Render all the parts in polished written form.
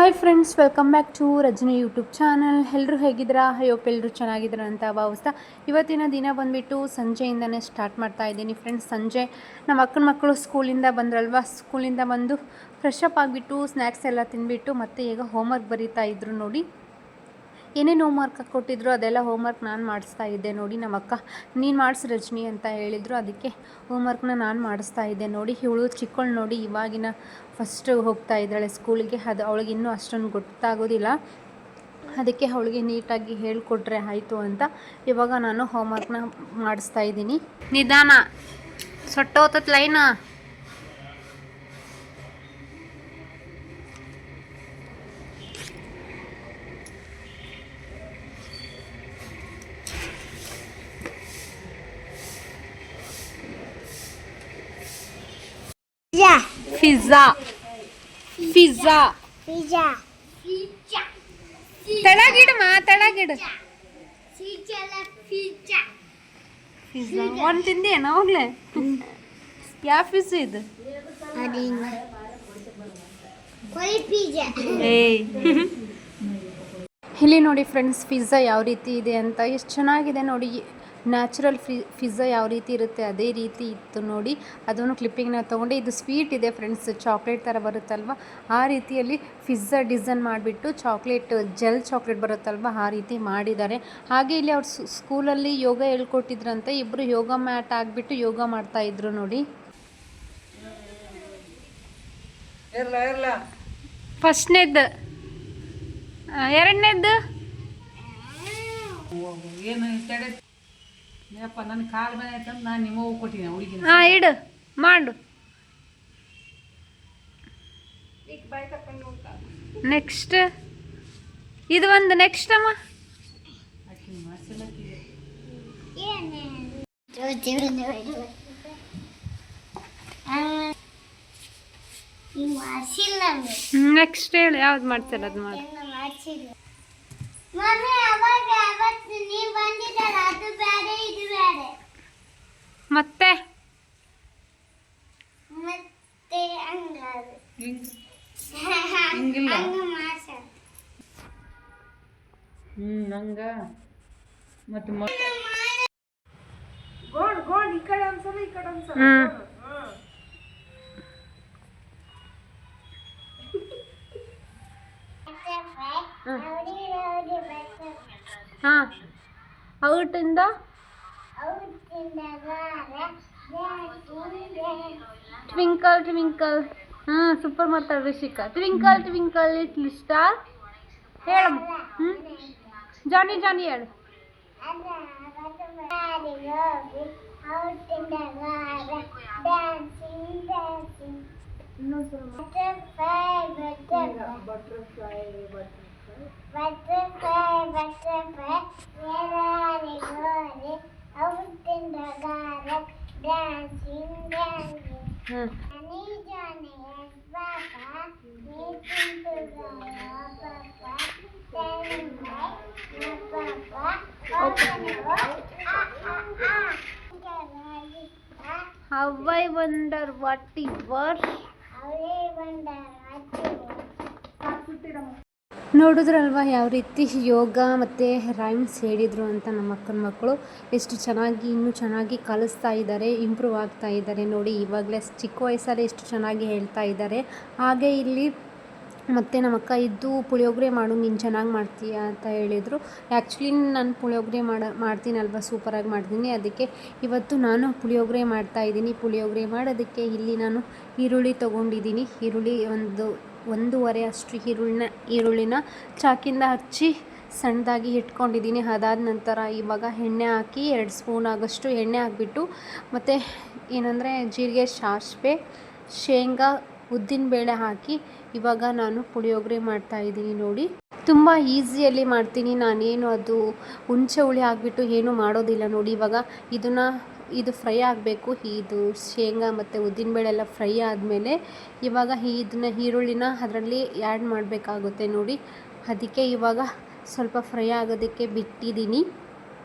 Hi friends, welcome back to Rajani YouTube channel. ಎಲ್ಲರೂ ಹೇಗಿದ್ದೀರಾ? Hope ಎಲ್ಲರೂ ಚೆನ್ನಾಗಿದ್ದೀರಾ ಅಂತ ಭಾವಿಸ್ತಾ ಇವತ್ತಿನ ದಿನ ಬಂದುಬಿಟ್ಟು ಸಂಜೆಯಿಂದನೇ ಸ್ಟಾರ್ಟ್ ಮಾಡ್ತಾ ಇದ್ದೀನಿ ಫ್ರೆಂಡ್ಸ್. ಸಂಜೆ ನಮ್ಮ ಅಕ್ಕನ ಮಕ್ಕಳು ಸ್ಕೂಲಿಂದ ಬಂದ್ರಲ್ವ, ಸ್ಕೂಲಿಂದ ಬಂದು ಫ್ರೆಶ್ ಅಪ್ ಆಗಿಬಿಟ್ಟು ಸ್ನ್ಯಾಕ್ಸ್ ಎಲ್ಲ ತಿಂದುಬಿಟ್ಟು ಮತ್ತೆ ಈಗ ಹೋಮ್ವರ್ಕ್ ಬರೀತಾ ಇದ್ರು ನೋಡಿ. ಏನೇನು ಹೋಮ್ವರ್ಕ್ ಕೊಟ್ಟಿದ್ರು ಅದೆಲ್ಲ ಹೋಮ್ವರ್ಕ್ ನಾನು ಮಾಡಿಸ್ತಾ ಇದ್ದೆ ನೋಡಿ. ನಮ್ಮ ಅಕ್ಕ ನೀನು ಮಾಡಿಸಿ ರಜನಿ ಅಂತ ಹೇಳಿದರು, ಅದಕ್ಕೆ ಹೋಮ್ವರ್ಕ್ನ ನಾನು ಮಾಡಿಸ್ತಾ ಇದ್ದೆ ನೋಡಿ. ಇವಳು ಚಿಕ್ಕವಳು ನೋಡಿ, ಇವಾಗಿನ ಫಸ್ಟ್ ಹೋಗ್ತಾ ಇದ್ದಾಳೆ ಸ್ಕೂಲಿಗೆ. ಅದು ಅವಳಿಗೆ ಇನ್ನೂ ಅಷ್ಟೊಂದು ಗೊತ್ತಾಗೋದಿಲ್ಲ, ಅದಕ್ಕೆ ಅವಳಿಗೆ ನೀಟಾಗಿ ಹೇಳಿಕೊಟ್ರೆ ಆಯಿತು ಅಂತ ಇವಾಗ ನಾನು ಹೋಮ್ವರ್ಕ್ನ ಮಾಡಿಸ್ತಾ ಇದ್ದೀನಿ. ನಿಧಾನ ಸೊಟ್ಟೋತತ್ ಲೈನ. ಪಿಜ್ಜಾ ಪಿಜ್ಜಾ ಪಿಜ್ಜಾ ತೆಳಗಿಡಮ್ಮ, ತೆಳಗಿಡು. ಪಿಜ್ಜಾ ಒಂದು ತಿಂದೇನ ಹೋಗ್ಲೆ? ಯಾವ ಪಿಜ್ಜಾ ಇದು? ಇಲ್ಲಿ ನೋಡಿ ಫ್ರೆಂಡ್ಸ್, ಪಿಜ್ಜಾ ಯಾವ ರೀತಿ ಇದೆ ಅಂತ. ಎಷ್ಟು ಚೆನ್ನಾಗಿದೆ ನೋಡಿ. ನ್ಯಾಚುರಲ್ ಪಿಜ್ಜಾ ಯಾವ ರೀತಿ ಇರುತ್ತೆ ಅದೇ ರೀತಿ ಇತ್ತು ನೋಡಿ. ಅದನ್ನು ಕ್ಲಿಪ್ಪಿಂಗ್ನ ತೊಗೊಂಡೆ. ಇದು ಸ್ವೀಟ್ ಇದೆ ಫ್ರೆಂಡ್ಸ್, ಚಾಕ್ಲೇಟ್ ಥರ ಬರುತ್ತಲ್ವ ಆ ರೀತಿಯಲ್ಲಿ ಪಿಜ್ಜಾ ಡಿಸೈನ್ ಮಾಡಿಬಿಟ್ಟು ಚಾಕ್ಲೇಟ್ ಜೆಲ್ ಚಾಕ್ಲೇಟ್ ಬರುತ್ತಲ್ವ ಆ ರೀತಿ ಮಾಡಿದ್ದಾರೆ. ಹಾಗೆ ಇಲ್ಲಿ ಅವ್ರು ಸ್ಕೂಲಲ್ಲಿ ಯೋಗ ಹೇಳ್ಕೊಟ್ಟಿದ್ರಂತೆ. ಇಬ್ಬರು ಯೋಗ ಮ್ಯಾಟ್ ಆಗಿಬಿಟ್ಟು ಯೋಗ ಮಾಡ್ತಾಯಿದ್ರು ನೋಡಿ. ಫಸ್ಟ್ನೇದ್ದು, ಎರಡನೇದ್ದು ಹಾಂ ಇಡು ಮಾಡು. ನೆಕ್ಸ್ಟ್ ಇದು ಒಂದು. ನೆಕ್ಸ್ಟ್ ಅಮ್ಮ ನೆಕ್ಸ್ಟ್ ಹೇಳು, ಯಾವ್ದು ಮಾಡ್ತೀರ ಅದು ಮಾಡಿ. ಮತ್ತೆ ಹಂಗ ಮತ್ತೆ ಗೋಡ್ ಈ ಕಡೆ ಒಂದ್ಸಲ ಈ ಕಡೆ ಒಂದ್ಸಲ. ಹಾಂ ಔಟಿಂದ ಟ್ವಿಂಕಲ್ ಟ್ವಿಂಕಲ್. ಹಾಂ ಸೂಪರ್ ಮಾಡ್ತಾಳೆ Rishika. Twinkle twinkle little star ಹೇಳಮ್ಮ. ಜಾನಿ ಜಾನಿ ಹೇಳು. How I wonder what it was. ನೋಡಿದ್ರಲ್ವ ಯಾವ ರೀತಿ ಯೋಗ ಮತ್ತು ರೈಮ್ಸ್ ಹೇಳಿದರು ಅಂತ ನಮ್ಮ ಅಕ್ಕನ ಮಕ್ಕಳು. ಎಷ್ಟು ಚೆನ್ನಾಗಿ ಇನ್ನೂ ಚೆನ್ನಾಗಿ ಕಲಿಸ್ತಾ ಇದ್ದಾರೆ, ಇಂಪ್ರೂವ್ ಆಗ್ತಾ ಇದ್ದಾರೆ ನೋಡಿ. ಇವಾಗಲೇ ಚಿಕ್ಕ ವಯಸ್ಸಲ್ಲೇ ಎಷ್ಟು ಚೆನ್ನಾಗಿ ಹೇಳ್ತಾ ಇದ್ದಾರೆ. ಹಾಗೆ ಇಲ್ಲಿ ಮತ್ತು ನಮ್ಮ ಅಕ್ಕ ಇದ್ದು ಪುಳಿಯೋಗರೆ ಮಾಡು ನೀನು ಚೆನ್ನಾಗಿ ಮಾಡ್ತೀಯ ಅಂತ ಹೇಳಿದರು. ಆ್ಯಕ್ಚುಲಿ ನಾನು ಪುಳಿಯೋಗರೆ ಮಾಡ್ತೀನಲ್ವ, ಸೂಪರಾಗಿ ಮಾಡ್ತೀನಿ. ಅದಕ್ಕೆ ಇವತ್ತು ನಾನು ಪುಳಿಯೋಗರೆ ಮಾಡ್ತಾಯಿದ್ದೀನಿ. ಪುಳಿಯೋಗರೆ ಮಾಡೋದಕ್ಕೆ ಇಲ್ಲಿ ನಾನು ಈರುಳ್ಳಿ ತೊಗೊಂಡಿದ್ದೀನಿ. ಈರುಳ್ಳಿ ಒಂದೂವರೆ ಅಷ್ಟು ಈರುಳ್ಳಿನ ಚಾಕಿಂದ ಹಚ್ಚಿ ಸಣ್ಣದಾಗಿ ಇಟ್ಕೊಂಡಿದ್ದೀನಿ. ಅದಾದ ನಂತರ ಇವಾಗ ಎಣ್ಣೆ ಹಾಕಿ 2 ಸ್ಪೂನ್ ಆಗೋಷ್ಟು ಎಣ್ಣೆ ಹಾಕಿಬಿಟ್ಟು ಮತ್ತು ಏನಂದರೆ ಜೀರಿಗೆ, ಸಾಸಿವೆ, ಶೇಂಗಾ, ಉದ್ದಿನಬೇಳೆ ಹಾಕಿ ಇವಾಗ ನಾನು ಪುಳಿಯೋಗರೆ ಮಾಡ್ತಾಯಿದ್ದೀನಿ ನೋಡಿ. ತುಂಬ ಈಸಿಯಲ್ಲಿ ಮಾಡ್ತೀನಿ ನಾನೇನು ಅದು ಹುಣಸೆ ಹುಳಿ ಹಾಕ್ಬಿಟ್ಟು ಏನೂ ಮಾಡೋದಿಲ್ಲ ನೋಡಿ. ಇವಾಗ ಇದು ಫ್ರೈ ಆಗಬೇಕು. ಇದು ಶೇಂಗಾ ಮತ್ತು ಉದ್ದಿನಬೇಳೆ ಎಲ್ಲ ಫ್ರೈ ಆದಮೇಲೆ ಇವಾಗ ಇದನ್ನ ಈರುಳ್ಳಿನ ಅದರಲ್ಲಿ ಆ್ಯಡ್ ಮಾಡಬೇಕಾಗುತ್ತೆ ನೋಡಿ. ಅದಕ್ಕೆ ಇವಾಗ ಸ್ವಲ್ಪ ಫ್ರೈ ಆಗೋದಕ್ಕೆ ಬಿಟ್ಟಿದ್ದೀನಿ.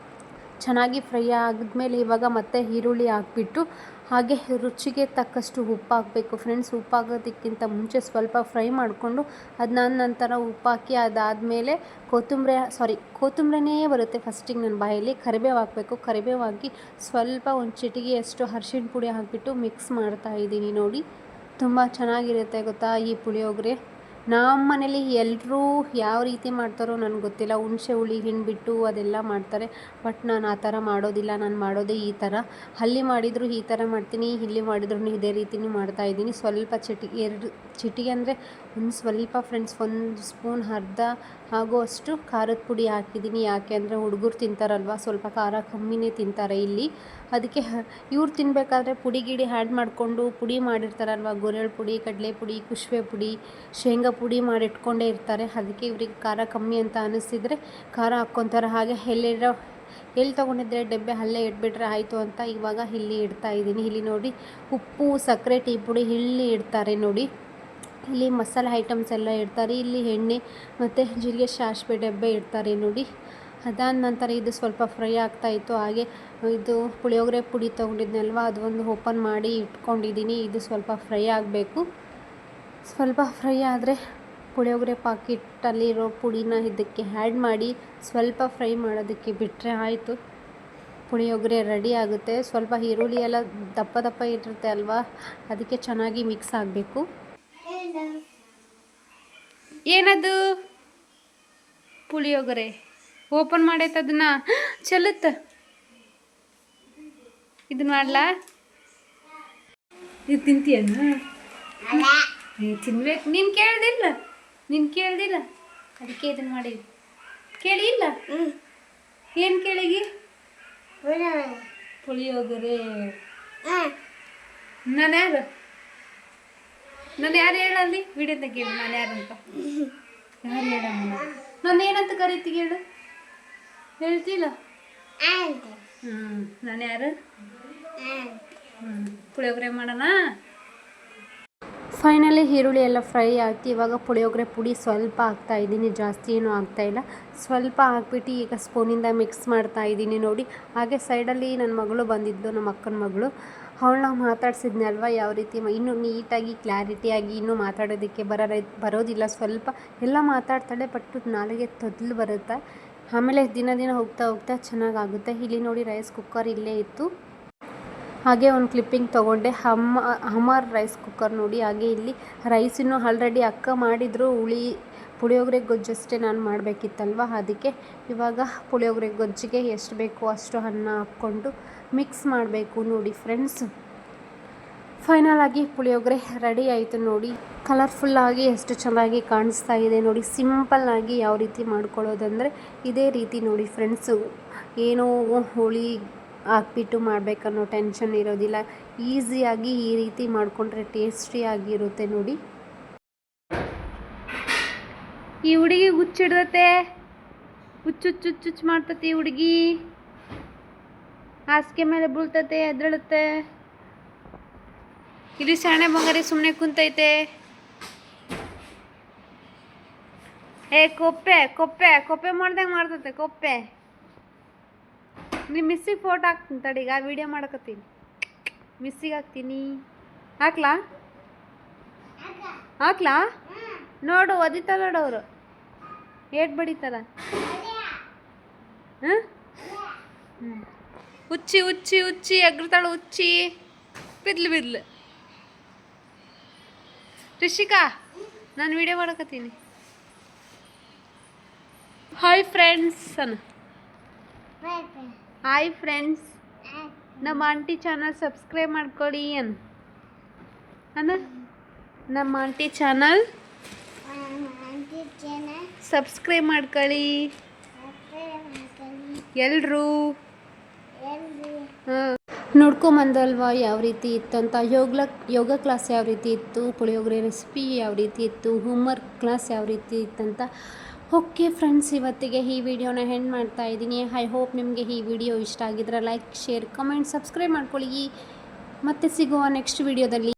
ಚೆನ್ನಾಗಿ ಫ್ರೈ ಆದಮೇಲೆ ಇವಾಗ ಮತ್ತೆ ಈರುಳ್ಳಿ ಹಾಕ್ಬಿಟ್ಟು ಹಾಗೆ ರುಚಿಗೆ ತಕ್ಕಷ್ಟು ಉಪ್ಪು ಹಾಕಬೇಕು ಫ್ರೆಂಡ್ಸ್. ಉಪ್ಪು ಹಾಕೋದಕ್ಕಿಂತ ಮುಂಚೆ ಸ್ವಲ್ಪ ಫ್ರೈ ಮಾಡಿಕೊಂಡು ಅದನ್ನ ನಂತರ ಉಪ್ಪು ಹಾಕಿ ಅದಾದಮೇಲೆ ಕೊತ್ತಂಬರಿನೇ ಬರುತ್ತೆ ಫಸ್ಟಿಗೆ ನನ್ನ ಬಾಯಲ್ಲಿ. ಕರಿಬೇವು ಹಾಕಬೇಕು. ಕರಿಬೇವು ಹಾಕಿ ಸ್ವಲ್ಪ ಒಂದು ಚಿಟಿಗೆಯಷ್ಟು ಅರಿಶಿಣ ಪುಡಿ ಹಾಕಿಬಿಟ್ಟು ಮಿಕ್ಸ್ ಮಾಡ್ತಾಯಿದ್ದೀನಿ ನೋಡಿ. ತುಂಬ ಚೆನ್ನಾಗಿರುತ್ತೆ ಗೊತ್ತಾ ಈ ಪುಳಿಯೋಗರೆ. ನಮ್ಮ ಮನೇಲಿ ಎಲ್ಲರೂ ಯಾವ ರೀತಿ ಮಾಡ್ತಾರೋ ನನಗೆ ಗೊತ್ತಿಲ್ಲ. ಹುಣಸೆ ಹುಳಿ ಹಿಂಡ್ಬಿಟ್ಟು ಅದೆಲ್ಲ ಮಾಡ್ತಾರೆ. ಬಟ್ ನಾನು ಆ ಥರ ಮಾಡೋದಿಲ್ಲ. ನಾನು ಮಾಡೋದೇ ಈ ಥರ. ಅಲ್ಲಿ ಮಾಡಿದರೂ ಈ ಥರ ಮಾಡ್ತೀನಿ, ಇಲ್ಲಿ ಮಾಡಿದ್ರೂ ಇದೇ ರೀತಿಯೂ ಮಾಡ್ತಾಯಿದ್ದೀನಿ. ಸ್ವಲ್ಪ ಚಿಟಿಗೆ ಅಂದರೆ ಒಂದು ಸ್ವಲ್ಪ ಫ್ರೆಂಡ್ಸ್, ಒಂದು ಸ್ಪೂನ್ ಅರ್ಧ ಆಗುವಷ್ಟು ಖಾರದ ಪುಡಿ ಹಾಕಿದ್ದೀನಿ. ಯಾಕೆ ಅಂದರೆ ಹುಡುಗರು ತಿಂತಾರಲ್ವ, ಸ್ವಲ್ಪ ಖಾರ ಕಮ್ಮಿನೇ ತಿಂತಾರೆ ಇಲ್ಲಿ. ಅದಕ್ಕೆ ಇವ್ರು ತಿನ್ನಬೇಕಾದ್ರೆ ಪುಡಿ ಗಿಡಿ ಆ್ಯಡ್ ಮಾಡಿಕೊಂಡು ಪುಡಿ ಮಾಡಿರ್ತಾರಲ್ವ, ಗುರೆಳ್ಳು ಪುಡಿ, ಕಡಲೆ ಪುಡಿ, ಕುಸುಬೆ ಪುಡಿ, ಶೇಂಗಾ ಪುಡಿ ಮಾಡಿಟ್ಕೊಂಡೇ ಇರ್ತಾರೆ. ಅದಕ್ಕೆ ಇವ್ರಿಗೆ ಖಾರ ಕಮ್ಮಿ ಅಂತ ಅನ್ನಿಸಿದರೆ ಖಾರ ಹಾಕ್ಕೊತಾರೆ. ಹಾಗೆ ಎಲ್ಲಿ ತೊಗೊಂಡಿದ್ರೆ ಡಬ್ಬೆ ಅಲ್ಲೇ ಇಟ್ಬಿಟ್ರೆ ಆಯಿತು ಅಂತ ಇವಾಗ ಇಲ್ಲಿ ಇಡ್ತಾಯಿದ್ದೀನಿ. ಇಲ್ಲಿ ನೋಡಿ ಉಪ್ಪು, ಸಕ್ಕರೆ, ಟೀ ಪುಡಿ ಇಲ್ಲಿ ಇಡ್ತಾರೆ ನೋಡಿ. ಇಲ್ಲಿ ಮಸಾಲೆ ಐಟಮ್ಸ್ ಎಲ್ಲ ಇಡ್ತಾರೆ. ಇಲ್ಲಿ ಎಣ್ಣೆ ಮತ್ತು ಜೀರಿಗೆ, ಸಾಸಿವೆ ಡಬ್ಬೆ ಇಡ್ತಾರೆ ನೋಡಿ. ಅದಾದ ನಂತರ ಇದು ಸ್ವಲ್ಪ ಫ್ರೈ ಆಗ್ತಾಯಿತ್ತು. ಹಾಗೆ ಇದು ಪುಳಿಯೋಗರೆ ಪುಡಿ ತೊಗೊಂಡಿದ್ನಲ್ವ, ಅದು ಒಂದು ಓಪನ್ ಮಾಡಿ ಇಟ್ಕೊಂಡಿದ್ದೀನಿ. ಇದು ಸ್ವಲ್ಪ ಫ್ರೈ ಆಗಬೇಕು. ಸ್ವಲ್ಪ ಫ್ರೈ ಆದರೆ ಪುಳಿಯೋಗರೆ ಪಾಕಿಟ್ಟಲ್ಲಿರೋ ಪುಡಿನ ಇದಕ್ಕೆ ಆ್ಯಡ್ ಮಾಡಿ ಸ್ವಲ್ಪ ಫ್ರೈ ಮಾಡೋದಕ್ಕೆ ಬಿಟ್ಟರೆ ಆಯಿತು, ಪುಳಿಯೋಗರೆ ರೆಡಿ ಆಗುತ್ತೆ. ಸ್ವಲ್ಪ ಈರುಳ್ಳಿ ಎಲ್ಲ ದಪ್ಪ ದಪ್ಪ ಇರುತ್ತೆ ಅಲ್ವಾ, ಅದಕ್ಕೆ ಚೆನ್ನಾಗಿ ಮಿಕ್ಸ್ ಆಗಬೇಕು. ಏನದು ಪುಳಿಯೋಗರೆ ಓಪನ್ ಮಾಡೈತೆ, ಅದನ್ನ ಚೆಲ್ಲುತ್ತ. ಇದನ್ನ ಮಾಡ್ಲಾ? ಇದು ತಿಂತೀಯನ್ನ? ತಿನ್ಬೇಕು. ನೀನು ಕೇಳ್ದಿಲ್ಲ ಅದಕ್ಕೆ ಇದನ್ನ ಮಾಡಿ. ಕೇಳಿಲ್ಲ? ಏನು ಕೇಳಿಗಿ? ಪುಳಿಯೋಗರೆ. ನಾನು ಯಾರು ಹೇಳಲ್ಲಿ ವಿಡಿಯೋದಾಗ ಹೇಳು ನಾನು ಯಾರಂತ. ಯಾರು ಹೇಳಮ್ಮ? ನಾನು ಏನಂತ ಕರಿತೀವಿ ಹೇಳು? ಹೇಳ್ತಿಲ್ಲ? ನಾನು ಯಾರು? ಪುಳಿಯೋಗರೆ ಮಾಡೋಣ. ಫೈನಲಿ ಈರುಳ್ಳಿ ಎಲ್ಲ ಫ್ರೈ ಆಯ್ತು. ಇವಾಗ ಪುಳಿಯೋಗರೆ ಪುಡಿ ಸ್ವಲ್ಪ ಹಾಕ್ತಾಯಿದ್ದೀನಿ, ಜಾಸ್ತಿ ಏನೂ ಹಾಕ್ತಾಯಿಲ್ಲ. ಸ್ವಲ್ಪ ಹಾಕ್ಬಿಟ್ಟು ಈಗ ಸ್ಪೂನಿಂದ ಮಿಕ್ಸ್ ಮಾಡ್ತಾಯಿದ್ದೀನಿ ನೋಡಿ. ಹಾಗೆ ಸೈಡಲ್ಲಿ ನನ್ನ ಮಗಳು ಬಂದಿದ್ದು, ನಮ್ಮ ಅಕ್ಕನ ಮಗಳು. ಅವಳನ್ನ ಮಾತಾಡ್ಸಿದ್ನಲ್ವ ಯಾವ ರೀತಿ ಇನ್ನೂ ನೀಟಾಗಿ ಕ್ಲಾರಿಟಿಯಾಗಿ ಇನ್ನೂ ಮಾತಾಡೋದಕ್ಕೆ ಬರೋದಿಲ್ಲ. ಸ್ವಲ್ಪ ಎಲ್ಲ ಮಾತಾಡ್ತಾಳೆ, ಬಟ್ ನಾಲಿಗೆ ತೊದಲು ಬರುತ್ತೆ. ಆಮೇಲೆ ದಿನ ಹೋಗ್ತಾ ಚೆನ್ನಾಗಾಗುತ್ತೆ. ಇಲ್ಲಿ ನೋಡಿ ರೈಸ್ ಕುಕ್ಕರ್ ಇಲ್ಲೇ ಇತ್ತು. ಹಾಗೆ ಒಂದು ಕ್ಲಿಪ್ಪಿಂಗ್ ತೊಗೊಂಡೆ, ಹಮ್ಮರ್ ರೈಸ್ ಕುಕ್ಕರ್ ನೋಡಿ. ಹಾಗೆ ಇಲ್ಲಿ ರೈಸನ್ನು ಆಲ್ರೆಡಿ ಅಕ್ಕ ಮಾಡಿದ್ರು. ಪುಳಿಯೋಗರೆ ಗೊಜ್ಜಷ್ಟೇ ನಾನು ಮಾಡಬೇಕಿತ್ತಲ್ವ, ಅದಕ್ಕೆ ಇವಾಗ ಪುಳಿಯೋಗರೆ ಗೊಜ್ಜಿಗೆ ಎಷ್ಟು ಬೇಕೋ ಅಷ್ಟು ಅನ್ನ ಹಾಕ್ಕೊಂಡು ಮಿಕ್ಸ್ ಮಾಡಬೇಕು ನೋಡಿ ಫ್ರೆಂಡ್ಸ್. ಫೈನಲ್ ಆಗಿ ಪುಳಿಯೋಗರೆ ರೆಡಿ ಆಯಿತು ನೋಡಿ. ಕಲರ್ಫುಲ್ಲಾಗಿ ಎಷ್ಟು ಚೆನ್ನಾಗಿ ಕಾಣಿಸ್ತಾ ಇದೆ ನೋಡಿ. ಸಿಂಪಲ್ಲಾಗಿ ಯಾವ ರೀತಿ ಮಾಡ್ಕೊಳ್ಳೋದಂದರೆ ಇದೇ ರೀತಿ ನೋಡಿ ಫ್ರೆಂಡ್ಸು. ಏನೋ ಹುಳಿ ಹಾಕ್ಬಿಟ್ಟು ಮಾಡಬೇಕನ್ನೋ ಟೆನ್ಷನ್ ಇರೋದಿಲ್ಲ. ಈಸಿಯಾಗಿ ಈ ರೀತಿ ಮಾಡಿಕೊಂಡ್ರೆ ಟೇಸ್ಟಿಯಾಗಿರುತ್ತೆ ನೋಡಿ. ಈ ಹುಡುಗಿ ಹುಚ್ಚಿಡ್ದತೆ, ಹುಚ್ಚುಚ್ಚುಚ್ಚುಚ್ಚು ಮಾಡ್ತತೆ ಈ ಹುಡುಗಿ. ಹಾಸಿಗೆ ಮೇಲೆ ಬೀಳ್ತತೆ, ಎದ್ದೇಳುತ್ತೆ. ಇಲ್ಲಿ ಸಣ್ಣ ಬಂಗಾರಿ ಸುಮ್ಮನೆ ಕುಂತೈತೆ. ಕೊಪ್ಪೆ ಮಾಡ್ದಂಗೆ ಮಾಡ್ತತೆ ಕೊಪ್ಪೆ. ನಿಮ್ಮ ಮಿಸ್ಸಿಗೆ ಫೋಟೋ ಹಾಕ್ತೀನಿ ತಡೀಗ, ವಿಡಿಯೋ ಮಾಡಕತ್ತೀನಿ. ಮಿಸ್ಸಿಗೆ ಹಾಕ್ತೀನಿ. ಹಾಕ್ಲಾ ನೋಡು, ಒದಿತಾರ ನೋಡು ಅವರು. ಏಟ್ ಬಡಿತಾರ. ಹುಚ್ಚಿ ಎಗ್ರತಾಳು ಹುಚ್ಚಿ. ಬಿದ್ಲು. ರಿಷಿಕಾ, ನಾನು ವಿಡಿಯೋ ಮಾಡಕತ್ತೀನಿ. ಹಾಯ್ ಫ್ರೆಂಡ್ಸ್ ಹಾಯ್ ಫ್ರೆಂಡ್ಸ್, ನಮ್ಮ ಆಂಟಿ ಚಾನಲ್ ಸಬ್ಸ್ಕ್ರೈಬ್ ಮಾಡ್ಕೊಳ್ಳಿ ನಮ್ಮ ಆಂಟಿ ಚಾನಲ್ ಸಬ್ಸ್ಕ್ರೈಬ್ ಮಾಡ್ಕೊಳ್ಳಿ ಎಲ್ಲರೂ. ನೋಡ್ಕೊಂಬಂದಲ್ವಾ ಯಾವ ರೀತಿ ಇತ್ತಂತ. ಯೋಗ ಕ್ಲಾಸ್ ಯಾವ ರೀತಿ ಇತ್ತು, ಪುಳಿಯೋಗರೆ ರೆಸಿಪಿ ಯಾವ ರೀತಿ ಇತ್ತು, ಹೋಮ್ವರ್ಕ್ ಕ್ಲಾಸ್ ಯಾವ ರೀತಿ ಇತ್ತಂತ. ಓಕೆ ಫ್ರೆಂಡ್ಸ್, ಇವತ್ತಿಗೆ ಈ ವಿಡಿಯೋನ ಎಂಡ್ ಮಾಡ್ತಾ ಇದ್ದೀನಿ. ಐ ಹೋಪ್ ನಿಮಗೆ ಈ ವಿಡಿಯೋ ಇಷ್ಟ ಆಗಿದ್ರೆ ಲೈಕ್, ಶೇರ್, ಕಮೆಂಟ್, ಸಬ್ಸ್ಕ್ರೈಬ್ ಮಾಡ್ಕೊಳ್ಳಿ. ಮತ್ತೆ ಸಿಗುವ ನೆಕ್ಸ್ಟ್ ವಿಡಿಯೋದಲ್ಲಿ.